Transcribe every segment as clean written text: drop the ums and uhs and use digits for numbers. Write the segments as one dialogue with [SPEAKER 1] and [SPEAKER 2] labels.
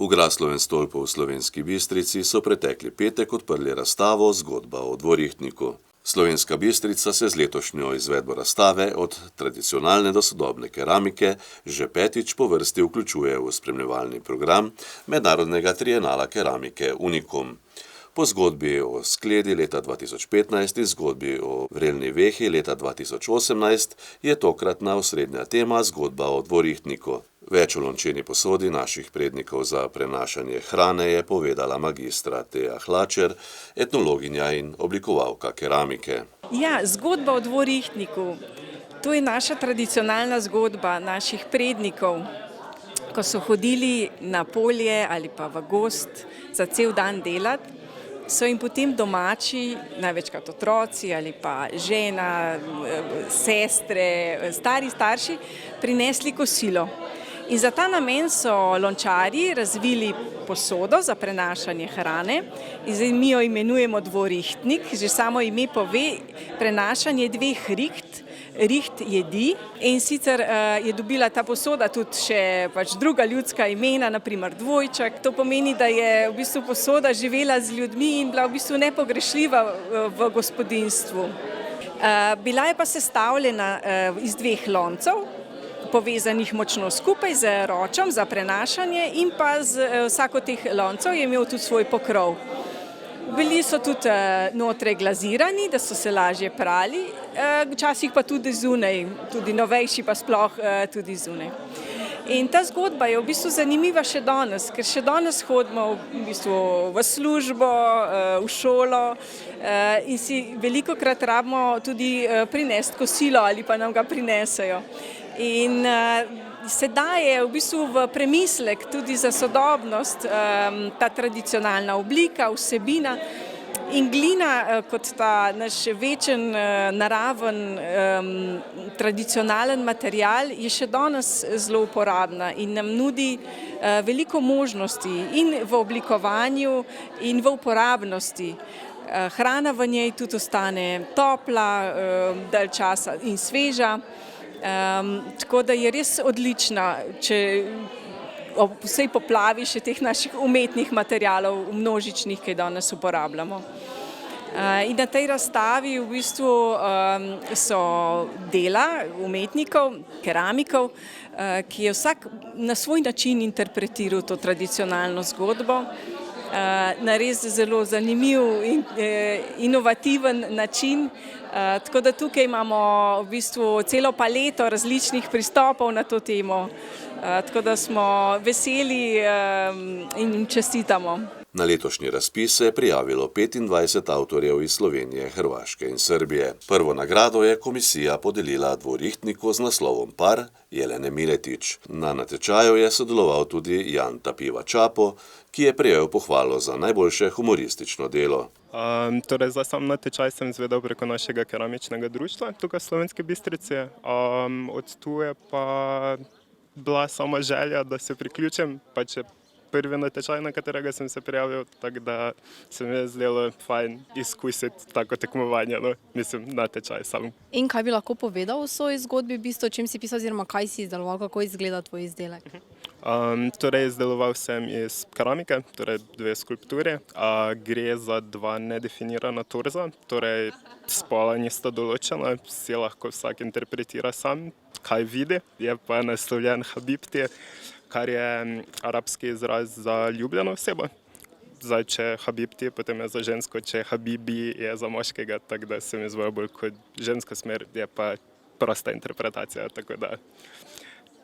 [SPEAKER 1] V Graslovem stolpu v Slovenski Bistrici so pretekli petek odprli razstavo Zgodba o dvorihtniku. Slovenska Bistrica se z letošnjo izvedbo razstave od tradicionalne do sodobne keramike že petič po vrsti vključuje v spremljevalni program mednarodnega trienala keramike Unikum. Po zgodbi o skledi leta 2015 in zgodbi o vrelni vehi leta 2018 je tokratna osrednja tema zgodba o dvorihtniku. Več o lončeni posodi naših prednikov za prenašanje hrane je povedala magistra Teja Hlačer, etnologinja in oblikovalka keramike.
[SPEAKER 2] Ja, zgodba o dvorihtniku. To je naša tradicionalna zgodba naših prednikov, ko so hodili na polje ali pa v gozd za cel dan delati. So jim potem domači, največkrat otroci ali pa žena, sestre, stari starši, prinesli kosilo. In za ta namen so lončarji razvili posodo za prenašanje hrane. In zdaj mi jo imenujemo dvorihtnik, že samo ime pove prenašanje dveh riht jedi. In sicer je dobila ta posoda tudi še druga ljudska imena, naprimer dvojček. To pomeni, da je v bistvu posoda živela z ljudmi in bila v bistvu nepogrešljiva v gospodinjstvu. Bila je pa sestavljena iz dveh loncev, povezanih močno skupaj z ročem za prenašanje in pa vsak od teh loncev je imel tudi svoj pokrov. Bili so tudi notre glazirani, da so se lažje prali, včasih pa tudi zunaj, tudi novejši pa sploh tudi zunaj. In ta zgodba je v bistvu zanimiva še danes, ker še danes hodimo v službo, v šolo in si velikokrat rabimo tudi prinesti kosilo ali pa nam ga prinesejo. In se daje v bistvu v premislek tudi za sodobnost ta tradicionalna oblika, vsebina in glina kot ta naš večen, naraven, tradicionalen material je še danes zelo uporabna in nam nudi veliko možnosti in v oblikovanju in v uporabnosti. Hrana v njej tudi ostane topla, dalj časa in sveža. Tako da je res odlična, če ob vsej poplavi še teh naših umetnih materialov množičnih, ki danes uporabljamo. In na tej razstavi v bistvu so dela umetnikov, keramikov, ki je vsak na svoj način interpretiral to tradicionalno zgodbo, na res zelo zanimiv in inovativen način. Tako da tukaj imamo v bistvu celo paleto različnih pristopov na to temo. Tako da smo veseli in jim čestitamo.
[SPEAKER 1] Na letošnji razpis se je prijavilo 25 avtorjev iz Slovenije, Hrvaške in Srbije. Prvo nagrado je komisija podelila dvorihtniku z naslovom Par Jelene Miletić. Na natečaju je sodeloval tudi Jan Tapiva Čapo, ki je prejel pohvalo za najboljše humoristično delo.
[SPEAKER 3] Torej, za sam natečaj sem izvedel preko našega keramičnega društva tukaj v Slovenski Bistrici. Od tu je pa bila sama želja, da se priključim, pač je prvi natečaj, na katerega sem se prijavil, tako da se mi je zdelo fajn izkusiti tako tekmovanje, natečaj sam.
[SPEAKER 4] In kaj bi lahko povedal o svoji zgodbi, v bistvu, o čem si pisal oziroma kaj si izdeloval, kako izgleda tvoj izdelek?
[SPEAKER 3] Torej, izdeloval sem iz keramike, torej dve skulpturi. Gre za dva nedefinirana torza, torej spola nista določena, si lahko vsak interpretira sam, kaj vidi. Je pa naslovljen Habibti, kar je arabski izraz za ljubljeno osebo. Zdaj, če je Habibti, potem je za žensko, če je Habibi, je za moškega, tako da se mi zvoja bolj kot ženska smer, je pa prosta interpretacija, tako da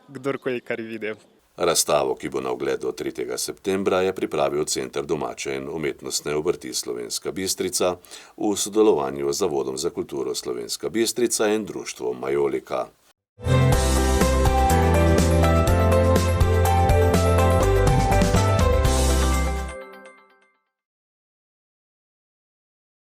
[SPEAKER 3] kdorkoli kar vidi.
[SPEAKER 1] Razstavo, ki bo na ogled do 3. septembra, je pripravil Center domače in umetnostne obrti Slovenska Bistrica v sodelovanju z Zavodom za kulturo Slovenska Bistrica in društvom Majolika.